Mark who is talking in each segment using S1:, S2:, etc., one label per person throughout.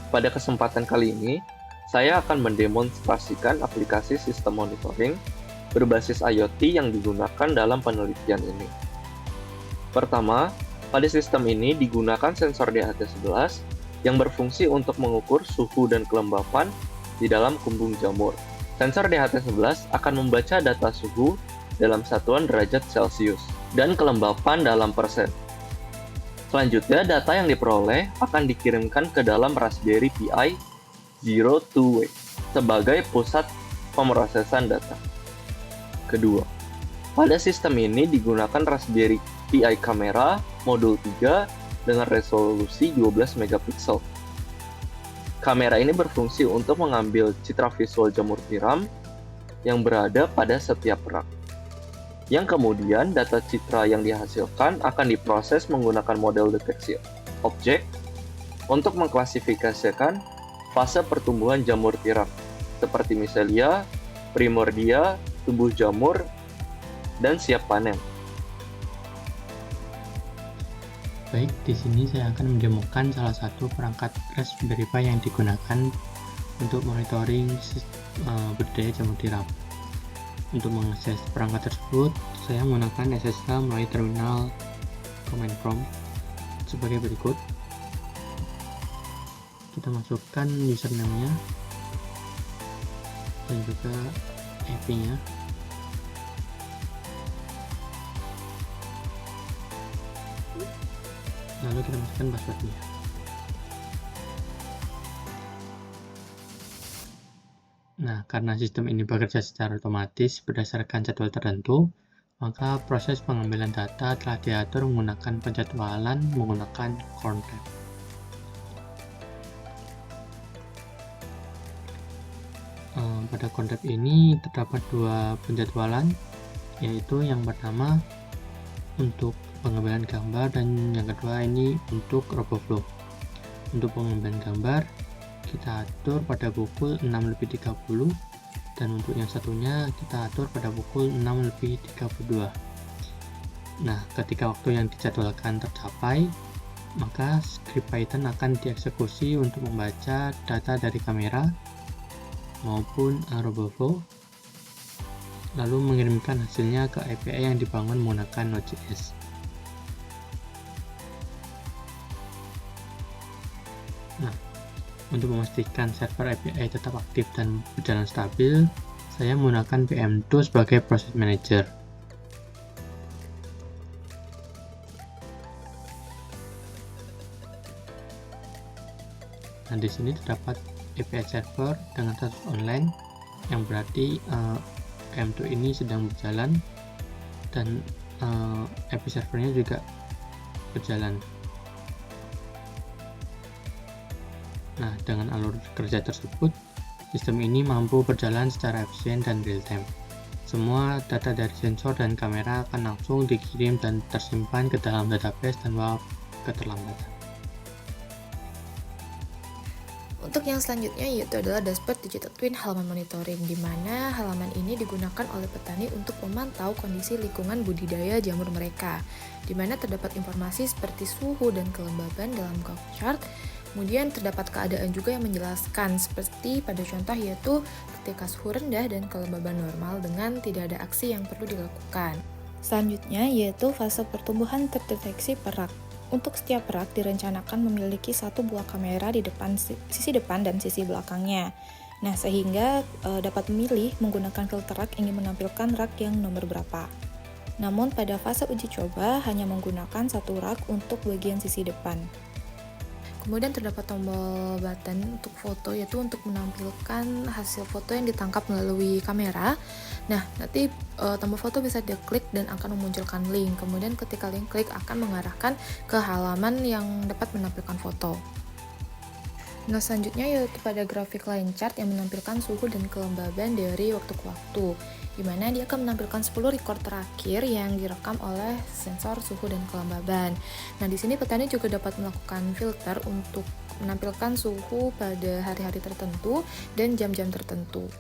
S1: Pada kesempatan kali ini, saya akan mendemonstrasikan aplikasi sistem monitoring berbasis IoT yang digunakan dalam penelitian ini. Pertama, pada sistem ini digunakan sensor DHT11 yang berfungsi untuk mengukur suhu dan kelembapan di dalam kumbung jamur. Sensor DHT11 akan membaca data suhu dalam satuan derajat Celcius dan kelembapan dalam persen. Selanjutnya, data yang diperoleh akan dikirimkan ke dalam Raspberry Pi Zero 2 sebagai pusat pemrosesan data. Kedua, pada sistem ini digunakan Raspberry Pi kamera modul 3 dengan resolusi 12 megapiksel. Kamera ini berfungsi untuk mengambil citra visual jamur tiram yang berada pada setiap rak. Yang kemudian data citra yang dihasilkan akan diproses menggunakan model deteksi objek untuk mengklasifikasikan fase pertumbuhan jamur tiram, seperti miselia, primordia, tubuh jamur, dan siap panen.
S2: Baik, di sini saya akan mendemokan salah satu perangkat Raspberry Pi yang digunakan untuk monitoring budidaya jamur tiram. Untuk mengakses perangkat tersebut, saya menggunakan SSH melalui terminal command prompt sebagai berikut. Kita masukkan username-nya dan juga IP-nya. Lalu kita masukkan password-nya. Nah, karena sistem ini bekerja secara otomatis berdasarkan jadwal tertentu, maka proses pengambilan data telah diatur menggunakan penjadwalan menggunakan CronTab. Pada CronTab ini terdapat dua penjadwalan, yaitu yang pertama untuk pengambilan gambar dan yang kedua ini untuk RoboFlow. Untuk pengambilan gambar kita atur pada pukul 6.30 dan untuk yang satunya kita atur pada pukul 6.32. Nah, ketika waktu yang dijadwalkan tercapai, maka script Python akan dieksekusi untuk membaca data dari kamera maupun RoboFlow, lalu mengirimkan hasilnya ke API yang dibangun menggunakan Node.js. Nah, untuk memastikan server API tetap aktif dan berjalan stabil, saya menggunakan PM2 sebagai Process Manager. Nah, di sini terdapat API server dengan status online, yang berarti PM2 ini sedang berjalan dan API servernya juga berjalan. Nah, dengan alur kerja tersebut, sistem ini mampu berjalan secara efisien dan real-time. Semua data dari sensor dan kamera akan langsung dikirim dan tersimpan ke dalam database tanpa keterlambatan.
S3: Untuk yang selanjutnya yaitu adalah dashboard digital twin halaman monitoring, di mana halaman ini digunakan oleh petani untuk memantau kondisi lingkungan budidaya jamur mereka, di mana terdapat informasi seperti suhu dan kelembaban dalam graph chart. Kemudian terdapat keadaan juga yang menjelaskan seperti pada contoh yaitu ketika suhu rendah dan kelembaban normal dengan tidak ada aksi yang perlu dilakukan. Selanjutnya yaitu fase pertumbuhan terdeteksi per rak. Untuk setiap rak direncanakan memiliki satu buah kamera di depan, sisi depan dan sisi belakangnya. Nah, sehingga dapat memilih menggunakan filter rak ingin menampilkan rak yang nomor berapa. Namun pada fase uji coba hanya menggunakan satu rak untuk bagian sisi depan. Kemudian terdapat tombol button untuk foto, yaitu untuk menampilkan hasil foto yang ditangkap melalui kamera. Nah, nanti tombol foto bisa diklik dan akan memunculkan link. Kemudian ketika link klik akan mengarahkan ke halaman yang dapat menampilkan foto. Nah, selanjutnya yaitu pada grafik line chart yang menampilkan suhu dan kelembaban dari waktu ke waktu, di mana dia akan menampilkan 10 record terakhir yang direkam oleh sensor suhu dan kelembaban. Nah, di sini petani juga dapat melakukan filter untuk menampilkan suhu pada hari-hari tertentu dan jam-jam tertentu.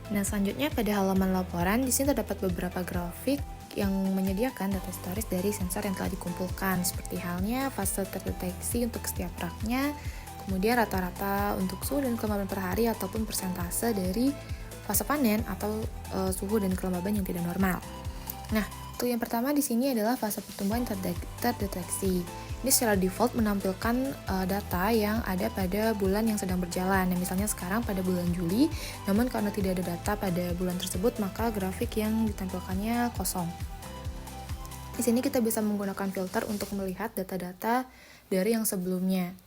S3: Nah, selanjutnya pada halaman laporan, di sini terdapat beberapa grafik yang menyediakan data historis dari sensor yang telah dikumpulkan, seperti halnya fase terdeteksi untuk setiap raknya, kemudian rata-rata untuk suhu dan kelembaban per hari ataupun persentase dari fase panen atau suhu dan kelembaban yang tidak normal. Nah, untuk yang pertama di sini adalah fase pertumbuhan terdeteksi. Ini secara default menampilkan data yang ada pada bulan yang sedang berjalan. Nah, misalnya sekarang pada bulan Juli, namun karena tidak ada data pada bulan tersebut, maka grafik yang ditampilkannya kosong. Di sini kita bisa menggunakan filter untuk melihat data-data dari yang sebelumnya.